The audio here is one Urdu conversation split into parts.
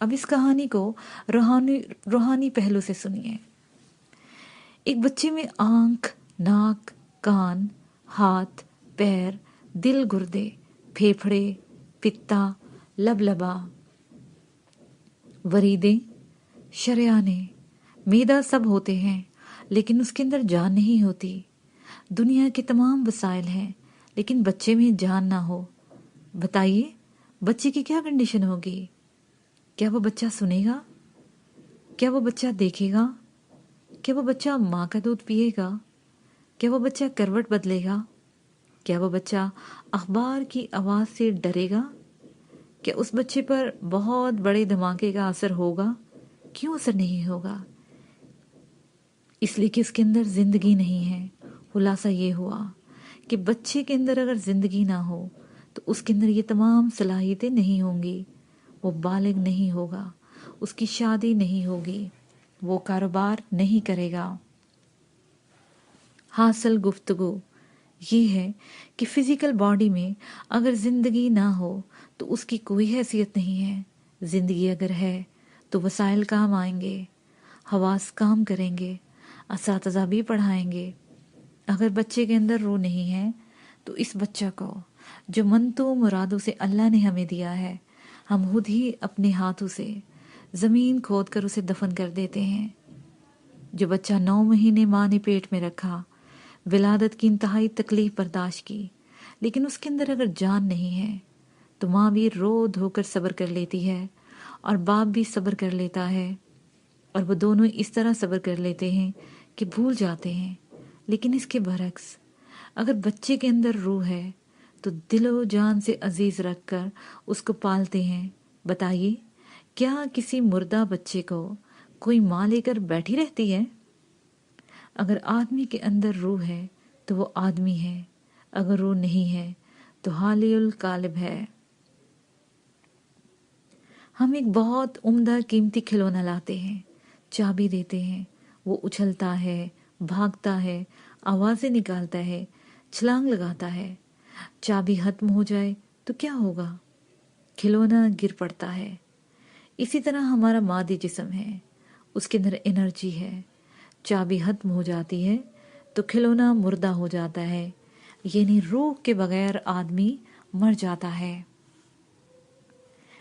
اب اس کہانی کو روحانی پہلو سے سنیے۔ ایک بچے میں آنکھ، ناک، کان، ہاتھ، پیر، دل، گردے، پھیپھڑے، پتا، لبلبا، وریدیں، شریانیں، معدہ سب ہوتے ہیں، لیکن اس کے اندر جان نہیں ہوتی۔ دنیا کے تمام وسائل ہیں، لیکن بچے میں جان نہ ہو۔ بتائیے بچے کی کیا کنڈیشن ہوگی؟ کیا وہ بچہ سنے گا؟ کیا وہ بچہ دیکھے گا؟ کیا وہ بچہ ماں کا دودھ پیے گا؟ کیا وہ بچہ کروٹ بدلے گا؟ کیا وہ بچہ اخبار کی آواز سے ڈرے گا؟ کیا اس بچے پر بہت بڑے دھماکے کا اثر ہوگا؟ کیوں اثر نہیں ہوگا؟ اس لیے کہ اس کے اندر زندگی نہیں ہے۔ خلاصہ یہ ہوا کہ بچے کے اندر اگر زندگی نہ ہو تو اس کے اندر یہ تمام صلاحیتیں نہیں ہوں گی۔ وہ بالغ نہیں ہوگا، اس کی شادی نہیں ہوگی، وہ کاروبار نہیں کرے گا۔ حاصل گفتگو یہ ہے کہ فزیکل باڈی میں اگر زندگی نہ ہو تو اس کی کوئی حیثیت نہیں ہے۔ زندگی اگر ہے تو وسائل کام آئیں گے، حواس کام کریں گے، اساتذہ بھی پڑھائیں گے۔ اگر بچے کے اندر روح نہیں ہے تو اس بچہ کو جو منتو مرادوں سے اللہ نے ہمیں دیا ہے، ہم خود ہی اپنے ہاتھوں سے زمین کھود کر اسے دفن کر دیتے ہیں۔ جو بچہ 9 مہینے ماں نے پیٹ میں رکھا، ولادت کی انتہائی تکلیف برداشت کی، لیکن اس کے اندر اگر جان نہیں ہے تو ماں بھی رو دھو کر صبر کر لیتی ہے اور باپ بھی صبر کر لیتا ہے، اور وہ دونوں اس طرح صبر کر لیتے ہیں کہ بھول جاتے ہیں۔ لیکن اس کے برعکس اگر بچے کے اندر روح ہے تو دل و جان سے عزیز رکھ کر اس کو پالتے ہیں۔ بتائیے کیا کسی مردہ بچے کو کوئی ماں لے کر بیٹھی رہتی ہے؟ اگر آدمی کے اندر روح ہے تو وہ آدمی ہے، اگر روح نہیں ہے تو حالی القالب ہے۔ ہم ایک بہت عمدہ قیمتی کھلونا لاتے ہیں، چابی دیتے ہیں، وہ اچھلتا ہے، بھاگتا ہے، آوازیں نکالتا ہے، چھلانگ لگاتا ہے۔ چابی ختم ہو جائے تو کیا ہوگا؟ کھلونا گر پڑتا ہے۔ اسی طرح ہمارا مادی جسم ہے، اس کے اندر انرجی ہے۔ چابی ختم ہو جاتی ہے تو کھلونا مردہ ہو جاتا ہے، یعنی روح کے بغیر آدمی مر جاتا ہے۔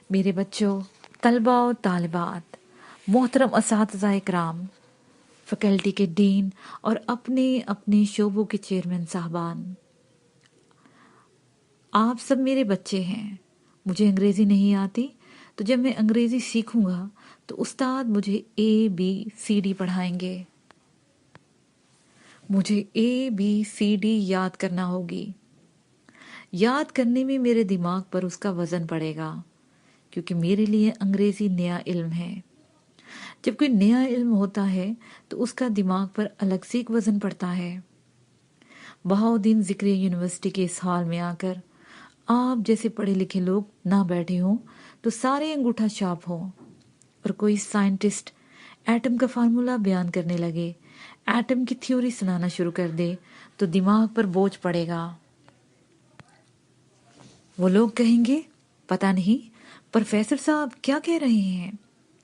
میرے بچوں، طلبہ و طالبات، محترم اساتذہ اکرام، فیکلٹی کے ڈین اور اپنے اپنے شعبوں کے چیئرمین صاحبان، آپ سب میرے بچے ہیں۔ مجھے انگریزی نہیں آتی، تو جب میں انگریزی سیکھوں گا تو استاد مجھے ABCD پڑھائیں گے۔ مجھے ABCD یاد کرنا ہوگی۔ یاد کرنے میں میرے دماغ پر اس کا وزن پڑے گا، کیونکہ میرے لیے انگریزی نیا علم ہے۔ جب کوئی نیا علم ہوتا ہے تو اس کا دماغ پر الگ سے ایک وزن پڑتا ہے۔ بہاؤالدین ذکری یونیورسٹی کے اس ہال میں آ کر آپ جیسے پڑھے لکھے لوگ نہ بیٹھے ہوں تو سارے انگوٹھا چھاپ ہوں، اور کوئی سائنٹسٹ ایٹم کا فارمولا بیان کرنے لگے، ایٹم کی تھیوری سنانا شروع کر دے تو دماغ پر بوجھ پڑے گا۔ وہ لوگ کہیں گے پتہ نہیں پروفیسر صاحب کیا کہہ رہے ہیں،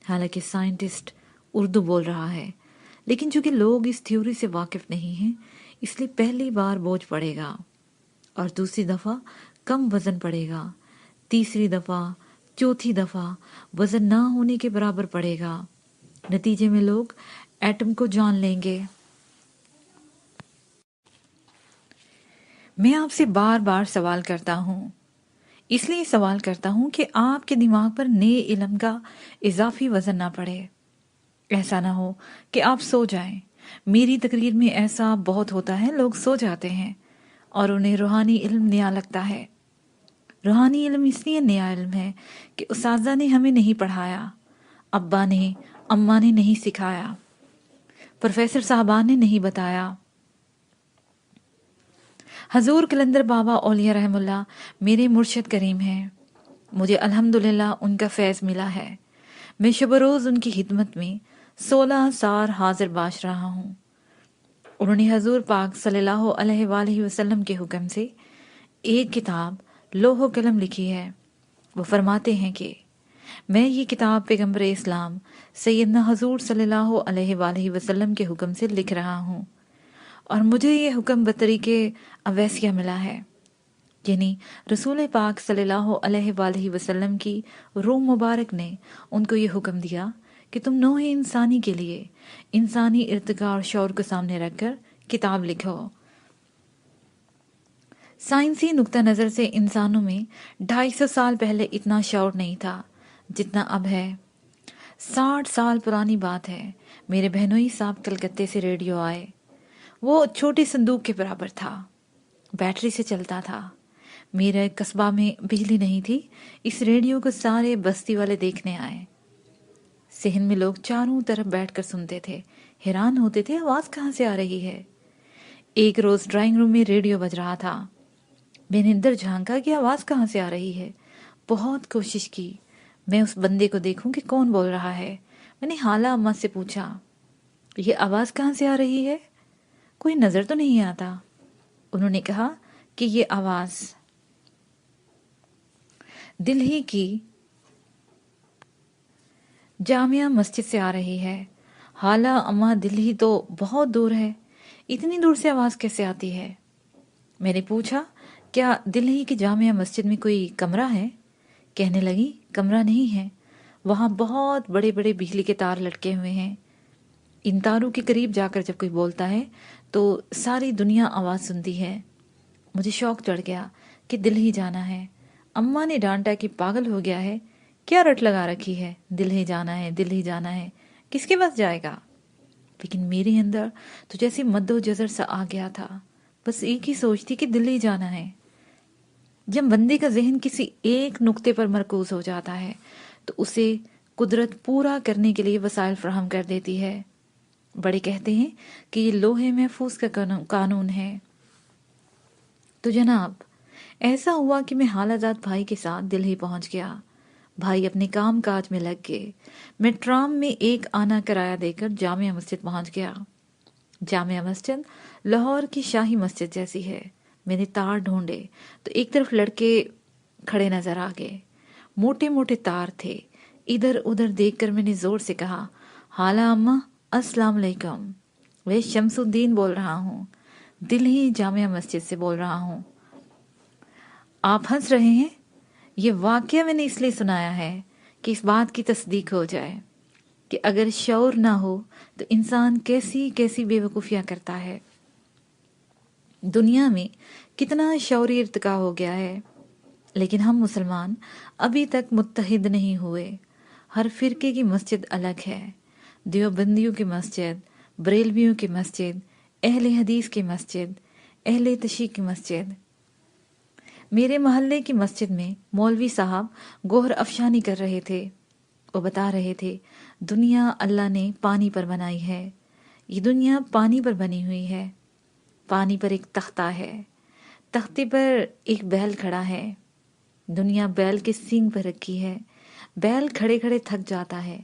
حالانکہ سائنٹسٹ اردو بول رہا ہے، لیکن چونکہ لوگ اس تھیوری سے واقف نہیں ہیں اس لیے پہلی بار بوجھ پڑے گا، اور دوسری دفعہ کم وزن پڑے گا، تیسری دفعہ، چوتھی دفعہ وزن نہ ہونے کے برابر پڑے گا۔ نتیجے میں لوگ ایٹم کو جان لیں گے۔ میں آپ سے بار بار سوال کرتا ہوں، اس لیے سوال کرتا ہوں کہ آپ کے دماغ پر نئے علم کا اضافی وزن نہ پڑے۔ ایسا نہ ہو کہ آپ سو جائیں۔ میری تقریر میں ایسا بہت ہوتا ہے، لوگ سو جاتے ہیں اور انہیں روحانی علم نیا لگتا ہے۔ روحانی علم اس لیے نیا علم ہے کہ اساتذہ نے ہمیں نہیں پڑھایا، ابا نے اماں نے نہیں سکھایا، پروفیسر صاحبان نے نہیں بتایا۔ حضور کلندر بابا اولیاء رحم اللہ میرے مرشد کریم ہیں، مجھے الحمدللہ ان کا فیض ملا ہے۔ میں شب روز ان کی خدمت میں 16 سال حاضر باش رہا ہوں۔ انہوں نے حضور پاک صلی اللہ علیہ وآلہ وسلم کے حکم سے ایک کتاب لوح و قلم لکھی ہے۔ وہ فرماتے ہیں کہ میں یہ کتاب پیغمبر اسلام سیدنا حضور صلی اللہ علیہ وآلہ وسلم کے حکم سے لکھ رہا ہوں، اور مجھے یہ حکم بطریق اویسیہ ملا ہے، یعنی رسول پاک صلی اللہ علیہ وآلہ وسلم کی روح مبارک نے ان کو یہ حکم دیا کہ تم نوع انسانی کے لیے انسانی ارتقاء اور شعور کو سامنے رکھ کر کتاب لکھو۔ سائنسی نقطہ نظر سے انسانوں میں 250 سال پہلے اتنا شعور نہیں تھا جتنا اب ہے۔ 60 سال پرانی بات ہے، میرے بہنوئی صاحب کلکتے سے ریڈیو آئے۔ وہ چھوٹی صندوق کے برابر تھا، بیٹری سے چلتا تھا۔ میرے قصبہ میں بجلی نہیں تھی، اس ریڈیو کو سارے بستی والے دیکھنے آئے۔ صحن میں لوگ چاروں طرف بیٹھ کر سنتے تھے، حیران ہوتے تھے آواز کہاں سے آ رہی ہے۔ ایک روز ڈرائنگ روم میں ریڈیو بج رہا تھا، میں نے اندر جھانکا کہ آواز کہاں سے آ رہی ہے۔ بہت کوشش کی میں اس بندے کو دیکھوں کہ کون بول رہا ہے۔ میں نے خالہ اماں سے پوچھا، یہ آواز کہاں سے آ رہی ہے؟ کوئی نظر تو نہیں آتا۔ انہوں نے کہا کہ یہ آواز دلہی کی جامعہ مسجد سے آ رہی ہے۔ خالہ اماں، دلہی تو بہت دور ہے، اتنی دور سے آواز کیسے آتی ہے؟ میں نے پوچھا، کیا دلہی کی جامعہ مسجد میں کوئی کمرہ ہے؟ کہنے لگی، کمرہ نہیں ہے، وہاں بہت بڑے بڑے بجلی کے تار لٹکے ہوئے ہیں۔ ان تاروں کے قریب جا کر جب کوئی بولتا ہے تو ساری دنیا آواز سنتی ہے۔ مجھے شوق چڑھ گیا کہ دلہی جانا ہے۔ اماں نے ڈانٹا کہ پاگل ہو گیا ہے، کیا رٹ لگا رکھی ہے، دلہی جانا ہے، دلہی جانا ہے، کس کے پاس جائے گا؟ لیکن میرے اندر تو جیسے مد و جزر سا آ گیا تھا، بس ایک ہی سوچ تھی کہ دلہی جانا ہے۔ جب بندے کا ذہن کسی ایک نقطے پر مرکوز ہو جاتا ہے تو اسے قدرت پورا کرنے کے لیے وسائل فراہم کر دیتی ہے۔ بڑے کہتے ہیں کہ یہ لوہے محفوظ کا قانون ہے۔ تو جناب، ایسا ہوا کہ میں خالہ زاد بھائی کے ساتھ دلہی پہنچ گیا۔ بھائی اپنے کام کاج میں لگ گئے، میں ٹرام میں ایک آنا کرایہ دے کر جامعہ مسجد پہنچ گیا۔ جامعہ مسجد لاہور کی شاہی مسجد جیسی ہے۔ میں نے تار ڈھونڈے تو ایک طرف لڑکے کھڑے نظر آ گئے، موٹے موٹے تار تھے۔ ادھر ادھر دیکھ کر میں نے زور سے کہا، خالہ اماں السلام علیکم، میں شمس الدین بول رہا ہوں، دلہی جامعہ مسجد سے بول رہا ہوں۔ آپ ہنس رہے ہیں؟ یہ واقعہ میں نے اس لیے سنایا ہے کہ اس بات کی تصدیق ہو جائے کہ اگر شعور نہ ہو تو انسان کیسی کیسی بے وقوفیاں کرتا ہے۔ دنیا میں کتنا شعوری ارتقاء ہو گیا ہے، لیکن ہم مسلمان ابھی تک متحد نہیں ہوئے۔ ہر فرقے کی مسجد الگ ہے، دیوبندیوں کی مسجد، بریلویوں کی مسجد، اہل حدیث کی مسجد، اہل تشیع کی مسجد۔ میرے محلے کی مسجد میں مولوی صاحب گوہر افشانی کر رہے تھے۔ وہ بتا رہے تھے، دنیا اللہ نے پانی پر بنائی ہے، یہ دنیا پانی پر بنی ہوئی ہے۔ پانی پر ایک تختہ ہے، تختے پر ایک بیل کھڑا ہے، دنیا بیل کے سینگ پر رکھی ہے۔ بیل کھڑے کھڑے تھک جاتا ہے،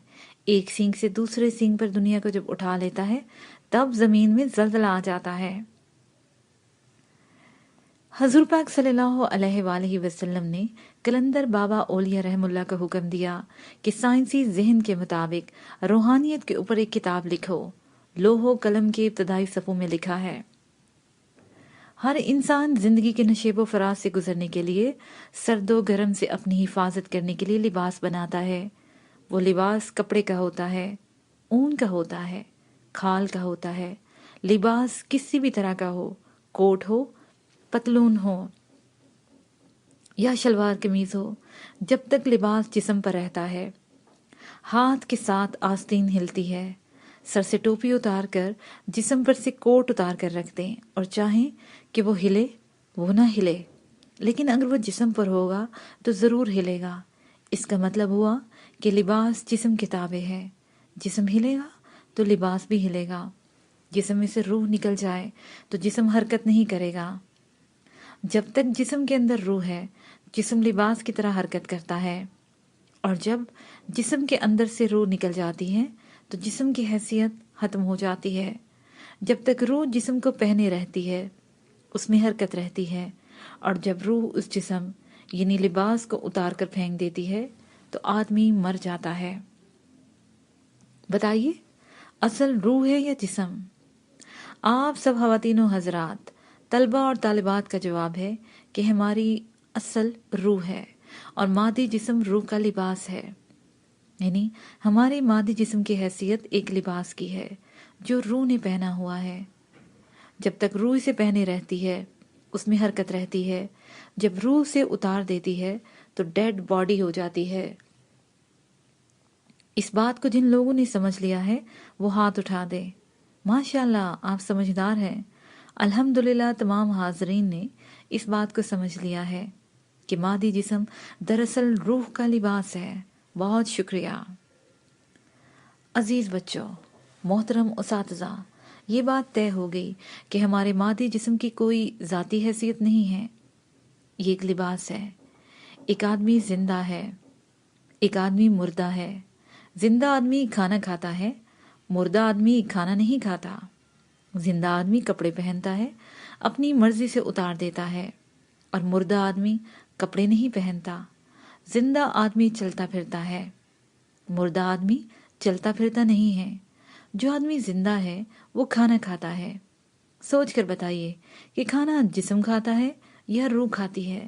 ایک سینگ سے دوسرے سینگ پر دنیا کو جب اٹھا لیتا ہے تب زمین میں زلزلہ آ جاتا ہے۔ حضور پاک صلی اللہ علیہ وآلہ وسلم نے قلندر بابا اولیاء رحم اللہ کا حکم دیا کہ سائنسی ذہن کے مطابق روحانیت کے اوپر ایک کتاب لکھو۔ لوح و قلم کے ابتدائی صفوں میں لکھا ہے، ہر انسان زندگی کے نشیب و فراز سے گزرنے کے لیے سرد و گرم سے اپنی حفاظت کرنے کے لیے لباس بناتا ہے۔ وہ لباس کپڑے کا ہوتا ہے، اون کا ہوتا ہے، کھال کا ہوتا ہے۔ لباس کسی بھی طرح کا ہو، کوٹ ہو، پتلون ہو یا شلوار قمیض ہو، جب تک لباس جسم پر رہتا ہے، ہاتھ کے ساتھ آستین ہلتی ہے، سر سے ٹوپی اتار کر جسم پر سے کوٹ اتار کر رکھ دیں اور چاہیں کہ وہ ہلے وہ نہ ہلے، لیکن اگر وہ جسم پر ہوگا تو ضرور ہلے گا۔ اس کا مطلب ہوا کہ لباس جسم کے تابع ہے، جسم ہلے گا تو لباس بھی ہلے گا۔ جسم میں سے روح نکل جائے تو جسم حرکت نہیں کرے گا۔ جب تک جسم کے اندر روح ہے، جسم لباس کی طرح حرکت کرتا ہے، اور جب جسم کے اندر سے روح نکل جاتی ہے تو جسم کی حیثیت ختم ہو جاتی ہے۔ جب تک روح جسم کو پہنے رہتی ہے اس میں حرکت رہتی ہے، اور جب روح اس جسم یعنی لباس کو اتار کر پھینک دیتی ہے تو آدمی مر جاتا ہے۔ بتائیے اصل روح ہے یا جسم؟ آپ سب خواتین و حضرات، طلبہ اور طالبات کا جواب ہے کہ ہماری اصل روح ہے اور مادی جسم روح کا لباس ہے۔ یعنی ہمارے مادی جسم کی حیثیت ایک لباس کی ہے جو روح نے پہنا ہوا ہے۔ جب تک روح اسے پہنے رہتی ہے اس میں حرکت رہتی ہے، جب روح سے اتار دیتی ہے تو ڈیڈ باڈی ہو جاتی ہے۔ اس بات کو جن لوگوں نے سمجھ لیا ہے وہ ہاتھ اٹھا دے۔ ماشاءاللہ آپ سمجھدار ہیں۔ الحمدللہ تمام حاضرین نے اس بات کو سمجھ لیا ہے کہ مادی جسم دراصل روح کا لباس ہے۔ بہت شکریہ۔ عزیز بچوں، محترم اساتذہ، یہ بات طے ہو گئی کہ ہمارے مادی جسم کی کوئی ذاتی حیثیت نہیں ہے، یہ ایک لباس ہے۔ ایک آدمی زندہ ہے، ایک آدمی مردہ ہے۔ زندہ آدمی کھانا کھاتا ہے، مردہ آدمی کھانا نہیں کھاتا۔ زندہ آدمی کپڑے پہنتا ہے، اپنی مرضی سے اتار دیتا ہے، اور مردہ آدمی کپڑے نہیں پہنتا۔ زندہ آدمی چلتا پھرتا ہے، مردہ آدمی چلتا پھرتا نہیں ہے۔ جو آدمی زندہ ہے وہ کھانا کھاتا ہے۔ سوچ کر بتائیے کہ کھانا جسم کھاتا ہے یا روح کھاتی ہے؟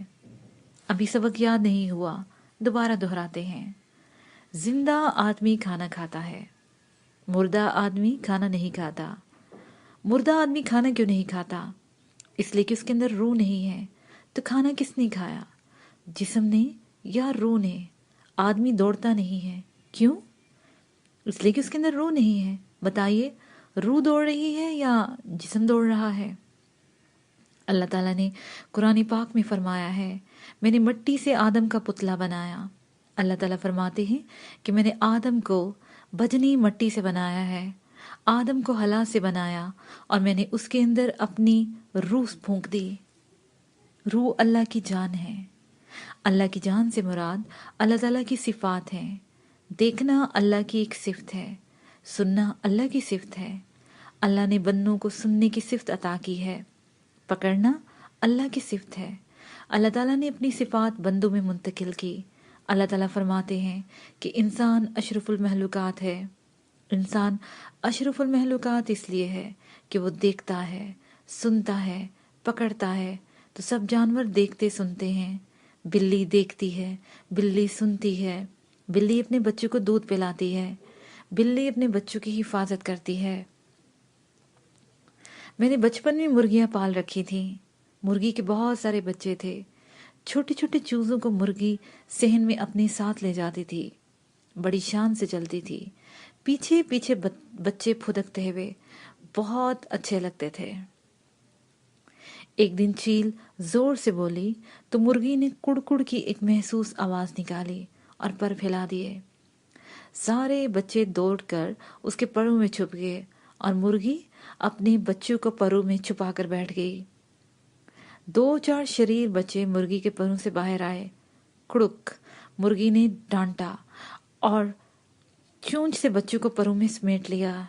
ابھی سبق یاد نہیں ہوا، دوبارہ دہراتے ہیں۔ زندہ آدمی کھانا کھاتا ہے، مردہ آدمی کھانا نہیں کھاتا۔ مردہ آدمی کھانا کیوں نہیں کھاتا؟ اس لیے کہ اس کے اندر روح نہیں ہے۔ تو کھانا کس نے کھایا؟ جسم نے یا روح نے؟ آدمی دوڑتا نہیں ہے، کیوں؟ اس لیے کہ اس کے اندر روح نہیں ہے۔ بتائیے روح دوڑ رہی ہے یا جسم دوڑ رہا ہے؟ اللہ تعالیٰ نے قرآن پاک میں فرمایا ہے، میں نے مٹی سے آدم کا پتلا بنایا۔ اللہ تعالیٰ فرماتے ہیں کہ میں نے آدم کو بجنی مٹی سے بنایا ہے، آدم کو ہلا سے بنایا، اور میں نے اس کے اندر اپنی روح پھونک دی۔ روح اللہ کی جان ہے۔ اللہ کی جان سے مراد اللہ تعالیٰ کی صفات ہیں۔ دیکھنا اللہ کی ایک صفت ہے، سننا اللہ کی صفت ہے۔ اللہ نے بندوں کو سننے کی صفت عطا کی ہے، پکڑنا اللہ کی صفت ہے۔ اللہ تعالیٰ نے اپنی صفات بندوں میں منتقل کی۔ اللہ تعالیٰ فرماتے ہیں کہ انسان اشرف المخلوقات ہے۔ انسان اشرف المخلوقات اس لیے ہے کہ وہ دیکھتا ہے، سنتا ہے، پکڑتا ہے۔ تو سب جانور دیکھتے سنتے ہیں۔ بلی دیکھتی ہے، بلی سنتی ہے، بلی اپنے بچوں کو دودھ پلاتی ہے، بلی اپنے بچوں کی حفاظت کرتی ہے۔ میں نے بچپن میں مرغیاں پال رکھی تھیں۔ مرغی کے بہت سارے بچے تھے۔ چھوٹے چھوٹے چوزوں کو مرغی صحن میں اپنے ساتھ لے جاتی تھی، بڑی شان سے چلتی تھی، پیچھے پیچھے بچے پھدکتے ہوئے بہت اچھے لگتے تھے۔ ایک دن چیل زور سے بولی تو مرغی نے کڑکڑ کی ایک محسوس آواز نکالی اور پر پھیلا دیے۔ سارے بچے دوڑ کر اس کے پروں میں چھپ گئے اور مرغی اپنے بچوں کو پروں میں چھپا کر بیٹھ گئی۔ 2-4 شریر بچے مرغی کے پروں سے باہر آئے۔ کڑک مرغی نے ڈانٹا اور چونچ سے بچوں کو پروں میں سمیٹ لیا۔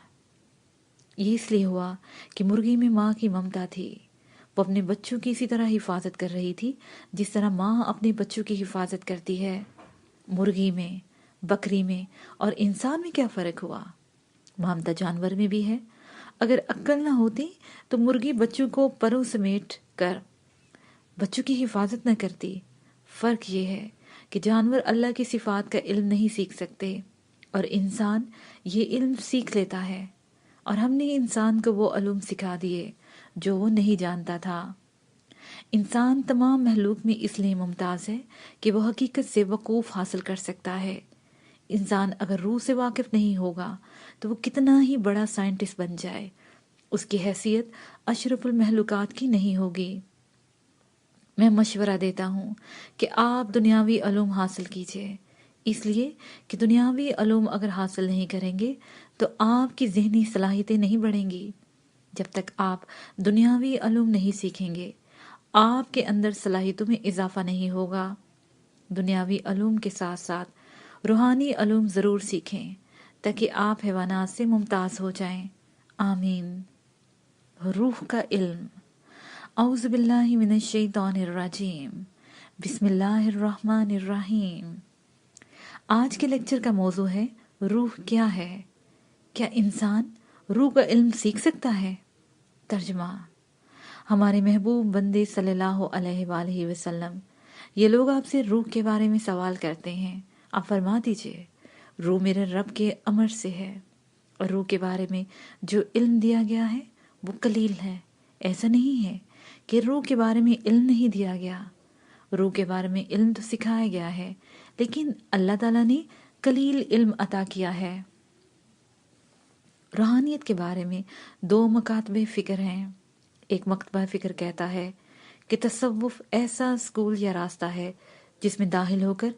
یہ اس لیے ہوا کہ مرغی میں ماں کی ممتا تھی۔ وہ اپنے بچوں کی اسی طرح حفاظت کر رہی تھی جس طرح ماں اپنے بچوں کی حفاظت کرتی ہے۔ مرغی میں، بکری میں اور انسان میں کیا فرق ہوا؟ ممتا جانور میں بھی ہے۔ اگر عقل نہ ہوتی تو مرغی بچوں کو پروں سمیٹ کر بچوں کی حفاظت نہ کرتی۔ فرق یہ ہے کہ جانور اللہ کی صفات کا علم نہیں سیکھ سکتے اور انسان یہ علم سیکھ لیتا ہے، اور ہم نے انسان کو وہ علوم سکھا دیے جو وہ نہیں جانتا تھا۔ انسان تمام مخلوق میں اس لیے ممتاز ہے کہ وہ حقیقت سے وقوف حاصل کر سکتا ہے۔ انسان اگر روح سے واقف نہیں ہوگا تو وہ کتنا ہی بڑا سائنٹسٹ بن جائے، اس کی حیثیت اشرف المخلوقات کی نہیں ہوگی۔ میں مشورہ دیتا ہوں کہ آپ دنیاوی علوم حاصل کیجیے، اس لیے کہ دنیاوی علوم اگر حاصل نہیں کریں گے تو آپ کی ذہنی صلاحیتیں نہیں بڑھیں گی۔ جب تک آپ دنیاوی علوم نہیں سیکھیں گے آپ کے اندر صلاحیتوں میں اضافہ نہیں ہوگا۔ دنیاوی علوم کے ساتھ ساتھ روحانی علوم ضرور سیکھیں تاکہ آپ حیوانات سے ممتاز ہو جائیں۔ آمین۔ روح کا علم۔ اعوذ باللہ من الشیطان الرجیم، بسم اللہ الرحمن الرحیم۔ آج کے لیکچر کا موضوع ہے روح کیا ہے؟ کیا انسان روح کا علم سیکھ سکتا ہے؟ ترجمہ: ہمارے محبوب بندے صلی اللہ علیہ وآلہ وسلم، یہ لوگ آپ سے روح کے بارے میں سوال کرتے ہیں، آپ فرما دیجئے روح میرے رب کے امر سے ہے، اور روح کے بارے میں جو علم دیا گیا ہے وہ قلیل ہے۔ ایسا نہیں ہے کہ روح کے بارے میں علم نہیں دیا گیا، روح کے بارے میں علم تو سکھایا گیا ہے، لیکن اللہ تعالیٰ نے قلیل علم عطا کیا ہے۔ روحانیت کے بارے میں دو مکاتب فکر ہیں۔ ایک مکتبہ فکر کہتا ہے کہ تصوف ایسا اسکول یا راستہ ہے جس میں داخل ہو کر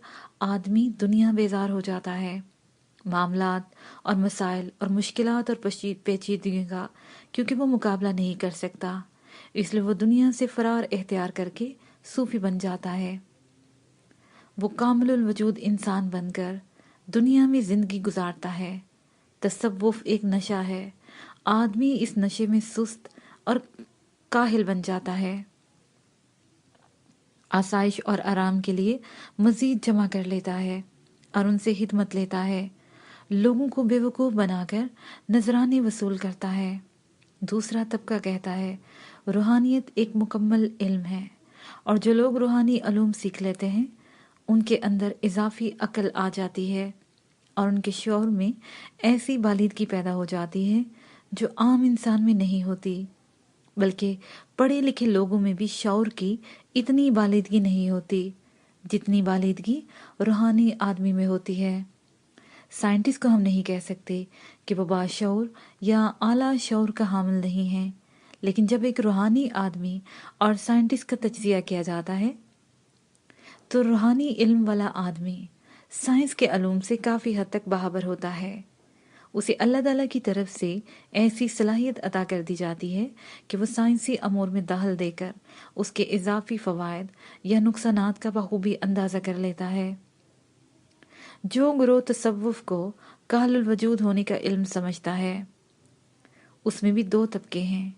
آدمی دنیا بیزار ہو جاتا ہے، معاملات اور مسائل اور مشکلات اور پیچیدگیوں کا کیونکہ وہ مقابلہ نہیں کر سکتا، اس لیے وہ دنیا سے فرار اختیار کر کے صوفی بن جاتا ہے۔ وہ کامل الوجود انسان بن کر دنیا میں زندگی گزارتا ہے۔ تصوف ایک نشہ ہے، آدمی اس نشے میں سست اور کاہل بن جاتا ہے، آسائش اور آرام کے لیے مزید جمع کر لیتا ہے اور ان سے خدمت لیتا ہے، لوگوں کو بے وقوف بنا کر نذرانے وصول کرتا ہے۔ دوسرا طبقہ کہتا ہے روحانیت ایک مکمل علم ہے، اور جو لوگ روحانی علوم سیکھ لیتے ہیں ان کے اندر اضافی عقل آ جاتی ہے اور ان کے شعور میں ایسی بالیدگی پیدا ہو جاتی ہے جو عام انسان میں نہیں ہوتی، بلکہ پڑھے لکھے لوگوں میں بھی شعور کی اتنی بالیدگی نہیں ہوتی جتنی بالیدگی روحانی آدمی میں ہوتی ہے۔ سائنٹسٹ کو ہم نہیں کہہ سکتے کہ وہ باشعور یا اعلیٰ شعور کا حامل نہیں ہے، لیکن جب ایک روحانی آدمی اور سائنٹسٹ کا تجزیہ کیا جاتا ہے تو روحانی علم والا آدمی سائنس کے علوم سے کافی حد تک باخبر ہوتا ہے۔ اسے اللہ تعالیٰ کی طرف سے ایسی صلاحیت عطا کر دی جاتی ہے کہ وہ سائنسی امور میں دخل دے کر اس کے اضافی فوائد یا نقصانات کا بخوبی اندازہ کر لیتا ہے۔ جو گروہ تصوف کو کامل الوجود ہونے کا علم سمجھتا ہے اس میں بھی دو طبقے ہیں۔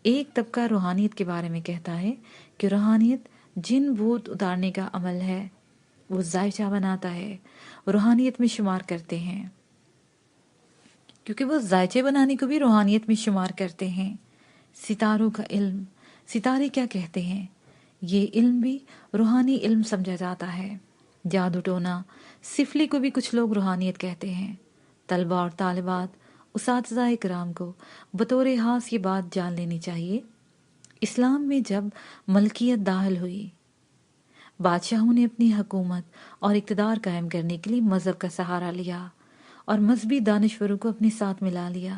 ایک طبقہ روحانیت کے بارے میں کہتا ہے کہ روحانیت جن بھوت اتارنے کا عمل ہے، وہ ذائچہ بناتا ہے، روحانیت میں شمار کرتے ہیں، کیونکہ وہ ذائچے بنانے کو بھی روحانیت میں شمار کرتے ہیں۔ ستاروں کا علم، ستارے کیا کہتے ہیں، یہ علم بھی روحانی علم سمجھا جاتا ہے۔ جادو ٹونا، سفلی کو بھی کچھ لوگ روحانیت کہتے ہیں۔ طلبہ اور طالبات، اساتذہ کرام کو بطور خاص یہ بات جان لینی چاہیے، اسلام میں جب ملکیت داخل ہوئی، بادشاہوں نے اپنی حکومت اور اقتدار قائم کرنے کے لیے مذہب کا سہارا لیا اور مذہبی دانشوروں کو اپنے ساتھ ملا لیا،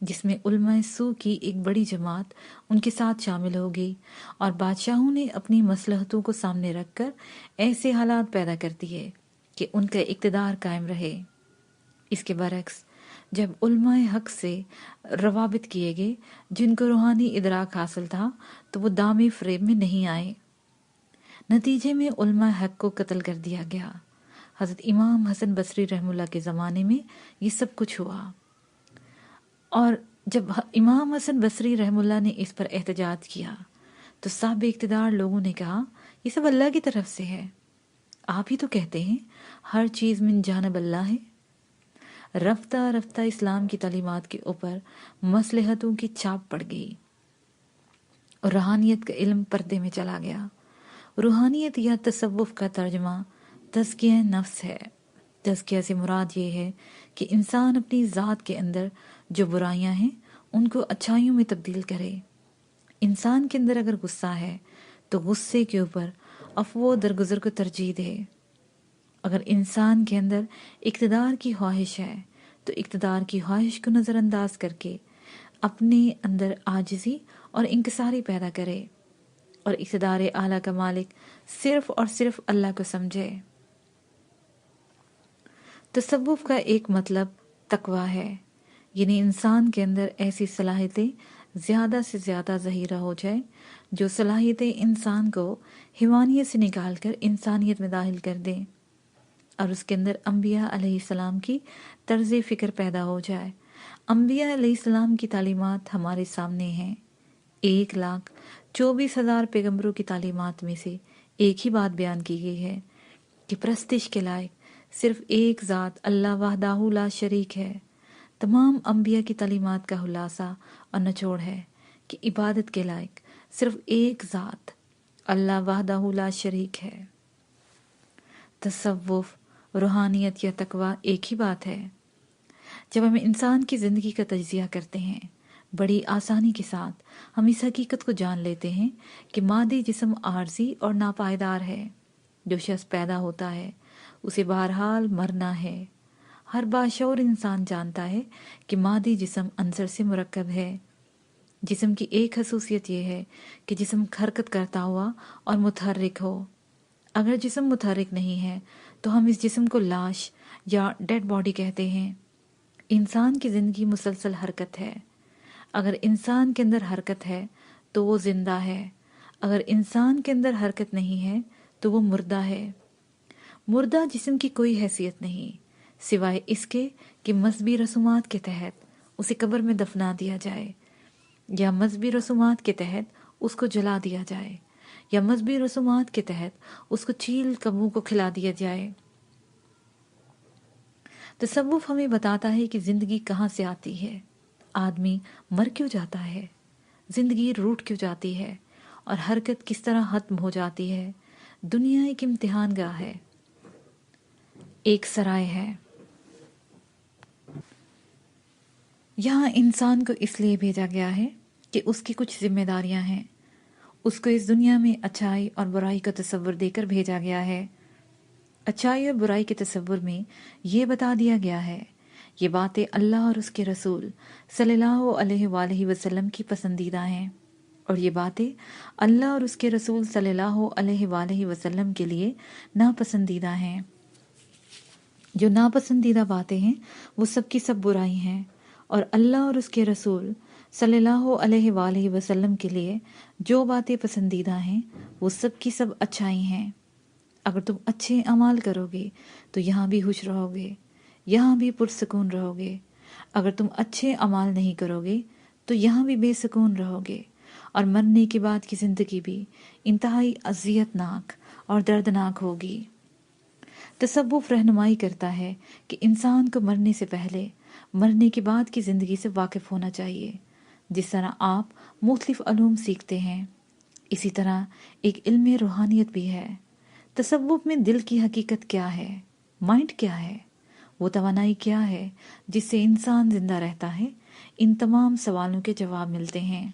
جس میں علماء سو کی ایک بڑی جماعت ان کے ساتھ شامل ہو گئی، اور بادشاہوں نے اپنی مصلحتوں کو سامنے رکھ کر ایسے حالات پیدا کر دیے کہ ان کا اقتدار قائم رہے۔ اس کے برعکس جب علماء حق سے روابط کیے گئے جن کو روحانی ادراک حاصل تھا تو وہ دام فریب میں نہیں آئے، نتیجے میں علماء حق کو قتل کر دیا گیا۔ حضرت امام حسن بصری رحمہ اللہ کے زمانے میں یہ سب کچھ ہوا، اور جب امام حسن بصری رحمہ اللہ نے اس پر احتجاج کیا تو صاحب اقتدار لوگوں نے کہا یہ سب اللہ کی طرف سے ہے، آپ ہی تو کہتے ہیں ہر چیز من جانب اللہ ہے۔ رفتہ رفتہ اسلام کی تعلیمات کے اوپر مصلحتوں کی چھاپ پڑ گئی اور روحانیت کا علم پردے میں چلا گیا۔ روحانیت یا تصوف کا ترجمہ تزکیہ نفس ہے۔ تزکیہ سے مراد یہ ہے کہ انسان اپنی ذات کے اندر جو برائیاں ہیں ان کو اچھائیوں میں تبدیل کرے۔ انسان کے اندر اگر غصہ ہے تو غصے کے اوپر عفو و درگزر کو ترجیح دے۔ اگر انسان کے اندر اقتدار کی خواہش ہے تو اقتدار کی خواہش کو نظر انداز کر کے اپنے اندر عاجزی اور انکساری پیدا کرے اور اقتدار اعلیٰ کا مالک صرف اور صرف اللہ کو سمجھے۔ تصوف کا ایک مطلب تقویٰ ہے، یعنی انسان کے اندر ایسی صلاحیتیں زیادہ سے زیادہ ظاہرہ ہو جائے جو صلاحیتیں انسان کو حیوانیت سے نکال کر انسانیت میں داخل کر دیں، اور اس کے اندر انبیاء علیہ السلام کی طرز فکر پیدا ہو جائے۔ انبیاء علیہ السلام کی تعلیمات ہمارے سامنے ہیں۔ 1,24,000 پیغمبروں کی تعلیمات میں سے ایک ہی بات بیان کی گئی ہے کہ پرستش کے لائق صرف ایک ذات اللہ وحدہ لا شریک ہے۔ تمام انبیاء کی تعلیمات کا خلاصہ اور نچوڑ ہے کہ عبادت کے لائق صرف ایک ذات اللہ وحدہ لا شریک ہے۔ تصوف، روحانیت یا تقویٰ ایک ہی بات ہے۔ جب ہم انسان کی زندگی کا تجزیہ کرتے ہیں، بڑی آسانی کے ساتھ ہم اس حقیقت کو جان لیتے ہیں کہ مادی جسم عارضی اور ناپائیدار ہے۔ جو شخص پیدا ہوتا ہے اسے بہرحال مرنا ہے۔ ہر باشعور انسان جانتا ہے کہ مادی جسم عنصر سے مرکب ہے۔ جسم کی ایک خصوصیت یہ ہے کہ جسم حرکت کرتا ہوا اور متحرک ہو۔ اگر جسم متحرک نہیں ہے تو ہم اس جسم کو لاش یا ڈیڈ باڈی کہتے ہیں۔ انسان کی زندگی مسلسل حرکت ہے۔ اگر انسان کے اندر حرکت ہے تو وہ زندہ ہے، اگر انسان کے اندر حرکت نہیں ہے تو وہ مردہ ہے۔ مردہ جسم کی کوئی حیثیت نہیں سوائے اس کے کہ مذہبی رسومات کے تحت اسے قبر میں دفنا دیا جائے، یا مذہبی رسومات کے تحت اس کو جلا دیا جائے، یا مذہبی رسومات کے تحت اس کو چیل کبوں کو کھلا دیا جائے۔ تصوف ہمیں بتاتا ہے کہ زندگی کہاں سے آتی ہے، آدمی مر کیوں جاتا ہے، زندگی روٹ کیوں جاتی ہے، اور حرکت کس طرح ختم ہو جاتی ہے۔ دنیا ایک امتحان گاہ ہے، ایک سرائے ہے۔ یہاں انسان کو اس لیے بھیجا گیا ہے کہ اس کی کچھ ذمہ داریاں ہیں۔ اس کو اس دنیا میں اچھائی اور برائی کا تصور دے کر بھیجا گیا ہے۔ اچھائی اور برائی کے تصور میں یہ بتا دیا گیا ہے یہ باتیں اللہ اور اس کے رسول صلی اللہ علیہ وآلہ وسلم کی پسندیدہ ہیں، اور یہ باتیں اللہ اور اس کے رسول صلی اللہ علیہ وآلہ وسلم کے لیے ناپسندیدہ ہیں۔ جو ناپسندیدہ باتیں ہیں وہ سب کی سب برائی ہیں، اور اللہ اور اس کے رسول صلی اللہ علیہ وآلہ وسلم کے لیے جو باتیں پسندیدہ ہیں وہ سب کی سب اچھائی ہیں۔ اگر تم اچھے اعمال کرو گے تو یہاں بھی خوش رہو گے، یہاں بھی پرسکون رہو گے۔ اگر تم اچھے اعمال نہیں کرو گے تو یہاں بھی بے سکون رہو گے، اور مرنے کے بعد کی زندگی بھی انتہائی اذیت ناک اور دردناک ہوگی۔ تصوف رہنمائی کرتا ہے کہ انسان کو مرنے سے پہلے، مرنے کے بعد کی زندگی سے واقف ہونا چاہیے۔ جس طرح آپ مختلف علوم سیکھتے ہیں، اسی طرح ایک علم روحانیت بھی ہے۔ تصوف میں دل کی حقیقت کیا ہے، مائنڈ کیا ہے، وہ توانائی کیا ہے جس سے انسان زندہ رہتا ہے، ان تمام سوالوں کے جواب ملتے ہیں۔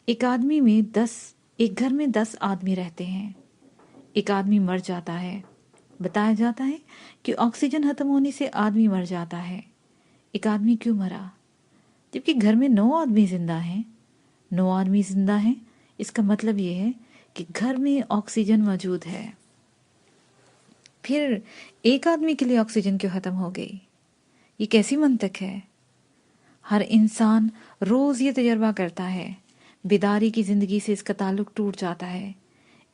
ایک گھر میں 10 آدمی رہتے ہیں، ایک آدمی مر جاتا ہے۔ بتایا جاتا ہے کہ آکسیجن ختم ہونے سے آدمی مر جاتا ہے۔ ایک آدمی کیوں مرا جبکہ گھر میں 9 آدمی زندہ ہیں؟ 9 آدمی زندہ ہیں، اس کا مطلب یہ ہے کہ گھر میں آکسیجن موجود ہے۔ پھر ایک آدمی کے لیے آکسیجن کیوں ختم ہو گئی؟ یہ کیسی منطق ہے؟ ہر انسان روز یہ تجربہ کرتا ہے، بیداری کی زندگی سے اس کا تعلق ٹوٹ جاتا ہے۔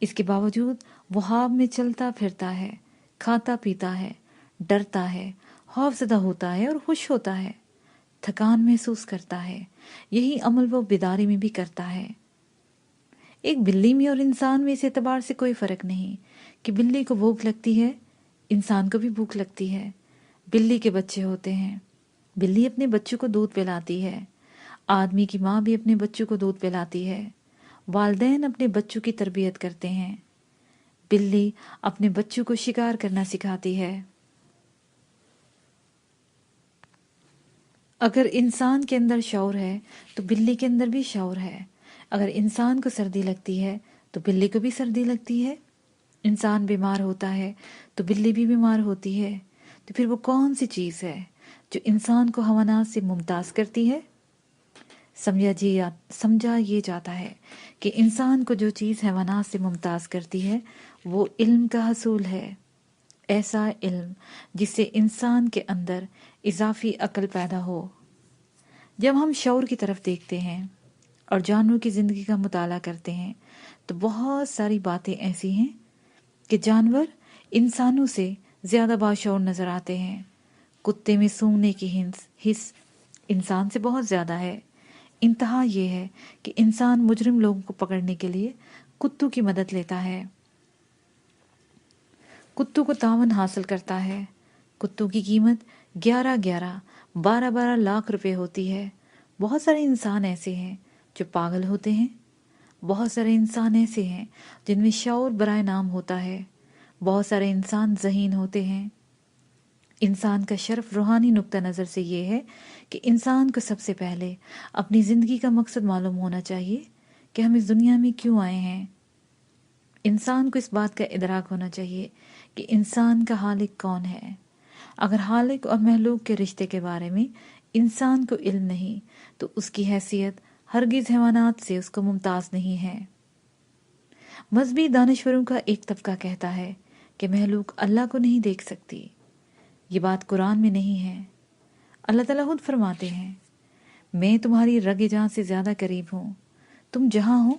اس کے باوجود وہ خواب میں چلتا پھرتا ہے، کھاتا پیتا ہے، ڈرتا ہے، خوفزدہ ہوتا ہے اور خوش ہوتا ہے، تھکان محسوس کرتا ہے۔ یہی عمل وہ بیداری میں بھی کرتا ہے۔ ایک بلی میں اور انسان میں اس اعتبار سے کوئی فرق نہیں کہ بلی کو بھوک لگتی ہے، انسان کو بھی بھوک لگتی ہے۔ بلی کے بچے ہوتے ہیں، بلی اپنے بچوں کو دودھ پلاتی ہے، آدمی کی ماں بھی اپنے بچوں کو دودھ پلاتی ہے، والدین اپنے بچوں کی تربیت کرتے ہیں، بلی اپنے بچوں کو شکار کرنا سکھاتی ہے۔ اگر انسان کے اندر شعور ہے تو بلی کے اندر بھی شعور ہے۔ اگر انسان کو سردی لگتی ہے تو بلی کو بھی سردی لگتی ہے۔ انسان بیمار ہوتا ہے تو بلی بھی بیمار ہوتی ہے۔ تو پھر وہ کون سی چیز ہے جو انسان کو حیوانات سے ممتاز کرتی ہے؟ سمجھا یہ جاتا ہے کہ انسان کو جو چیز حیوانات سے ممتاز کرتی ہے وہ علم کا حصول ہے، ایسا علم جس سے انسان کے اندر اضافی عقل پیدا ہو۔ جب ہم شعور کی طرف دیکھتے ہیں اور جانوروں کی زندگی کا مطالعہ کرتے ہیں تو بہت ساری باتیں ایسی ہیں کہ جانور انسانوں سے زیادہ باشعور نظر آتے ہیں۔ کتے میں سونگھنے کی حس انسان سے بہت زیادہ ہے۔ انتہا یہ ہے کہ انسان مجرم لوگوں کو پکڑنے کے لیے کتوں کی مدد لیتا ہے۔ کتوں کو تعاون حاصل کرتا ہے۔ کتوں کی قیمت 11 12 لاکھ روپے ہوتی ہے۔ بہت سارے انسان ایسے ہیں جو پاگل ہوتے ہیں، بہت سارے انسان ایسے ہیں جن میں شعور برائے نام ہوتا ہے، بہت سارے انسان ذہین ہوتے ہیں۔ انسان کا شرف روحانی نقطہ نظر سے یہ ہے کہ انسان کو سب سے پہلے اپنی زندگی کا مقصد معلوم ہونا چاہیے کہ ہم اس دنیا میں کیوں آئے ہیں۔ انسان کو اس بات کا ادراک ہونا چاہیے کہ انسان کا خالق کون ہے۔ اگر خالق اور مخلوق کے رشتے کے بارے میں انسان کو علم نہیں تو اس کی حیثیت ہرگز حیوانات سے اس کو ممتاز نہیں ہے۔ مذہبی دانشوروں کا ایک طبقہ کہتا ہے کہ مخلوق اللہ کو نہیں دیکھ سکتی۔ یہ بات قرآن میں نہیں ہے۔ اللہ تعالیٰ خود فرماتے ہیں، میں تمہاری رگ جان سے زیادہ قریب ہوں، تم جہاں ہو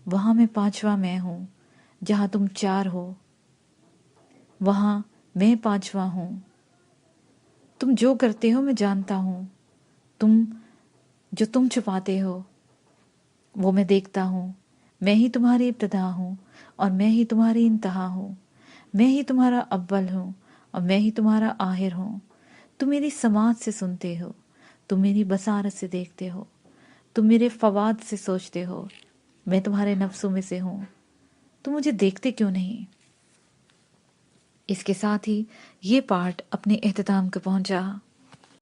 وہاں میں 5واں میں ہوں، جہاں تم 4 ہو وہاں میں 5واں ہوں، تم جو کرتے ہو میں جانتا ہوں، تم چھپاتے ہو وہ میں دیکھتا ہوں، میں ہی تمہاری ابتدا ہوں اور میں ہی تمہاری انتہا ہوں، میں ہی تمہارا اول ہوں اور میں ہی تمہارا آخر ہوں۔ تم میری سماعت سے سنتے ہو، تم میری بصارت سے دیکھتے ہو، تم میرے فواد سے سوچتے ہو، میں تمہارے نفسوں میں سے ہوں، تم مجھے دیکھتے کیوں نہیں؟ اس کے ساتھ ہی یہ پارٹ اپنے اختتام کو پہنچا۔